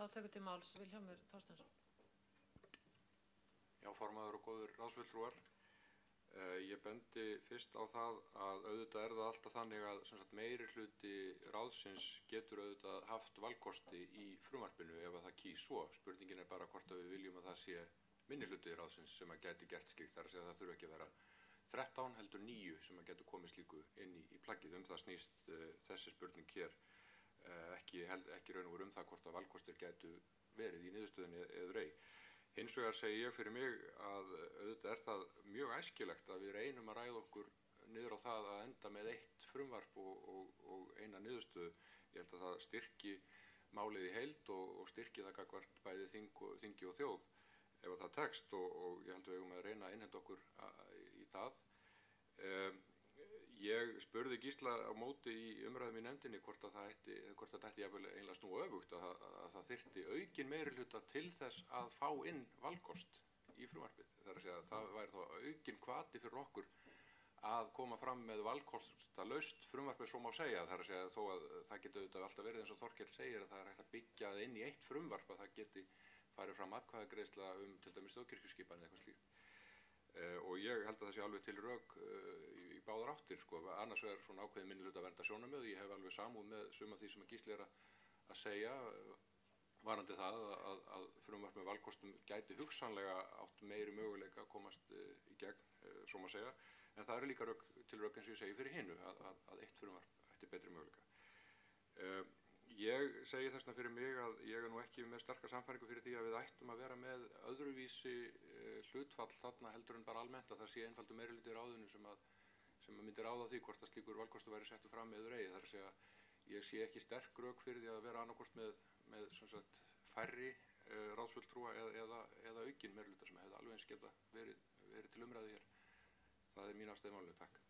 Þá tekur til máls Vilhjálmur Þorsteinsson. Já, formaður og góðir ráðsfulltrúar. Ég bendi fyrst á það að auðvitað það alltaf þannig að meiri hluti ráðsins getur auðvitað haft valkosti í frumvarpinu ef að það kýs svo. Spurningin bara hvort að við viljum að það sé minni hluti ráðsins sem að gæti gert slíkt, þar að segja að það þurfi ekki að vera 13 heldur 9 sem að getur komið slíku inn í plaggið. Það snýst þessi spurning hér ekki raun og veru það hvort að valkostir gætu verið í niðurstöðunni eður ei. Hins vegar segi ég fyrir mig að auðvitað það mjög æskilegt að við reynum að ræða okkur niður á það að enda með eitt frumvarp og eina niðurstöðu. Ég held að það styrki málið í heild og styrki það gagnvart bæði þingi og þjóð ef það tekst og ég held að við eigum að reyna að innhenda okkur í það. Ég spurði Gísla á móti í umræðum í nefndinni hvort að þetta ætti jafnvel eiginlega snúa öfugt, að það þyrfti aukin meirihluta til þess að fá inn valkost í frumvarpið. Það er að segja að það væri þá aukin hvati fyrir okkur að koma fram með valkostalaust frumvarpið, svo má segja. Það er að segja þó að það geti auðvitað alltaf verið eins og Þorkell segir að það hægt að byggja það inn í eitt frumvarp, að það geti farið fram atkvæðagreiðsla til dæmis þjóðkirkjuskipan eða eitthvað slíkt. Og ég held að það sé alveg til rök í báðar áttir, sko. Annars vegar svona ákveðin minnihlutaverndarsjónarmið. Ég hef alveg samúð með suma því sem að Gísli að segja varðandi það að frumvarp með valkostum gæti hugsanlega átt meiri möguleika að komast í gegn, svo má segja. En það eru líka til rök eins og ég segi fyrir hinu að eitt frumvarp ætti betri möguleika. Ég segi þessna fyrir mig að ég nú ekki með sterka sannfæringu fyrir því að við ættum að vera með öðruvísi hlutfall þarna heldur en bara almennt, að það sé einfaldur meirihluti í ráðinu sem myndi ráða því hvort að slíkur valkostur væri settur fram eður ei. Það er að segja, ég sé ekki sterk rök fyrir því að vera annarkvort með færri ráðsfulltrúa eða aukin meirihluta sem hefði alveg eins geta verið til umræðu hér. Það er mín afstöðu í málinu. Takk.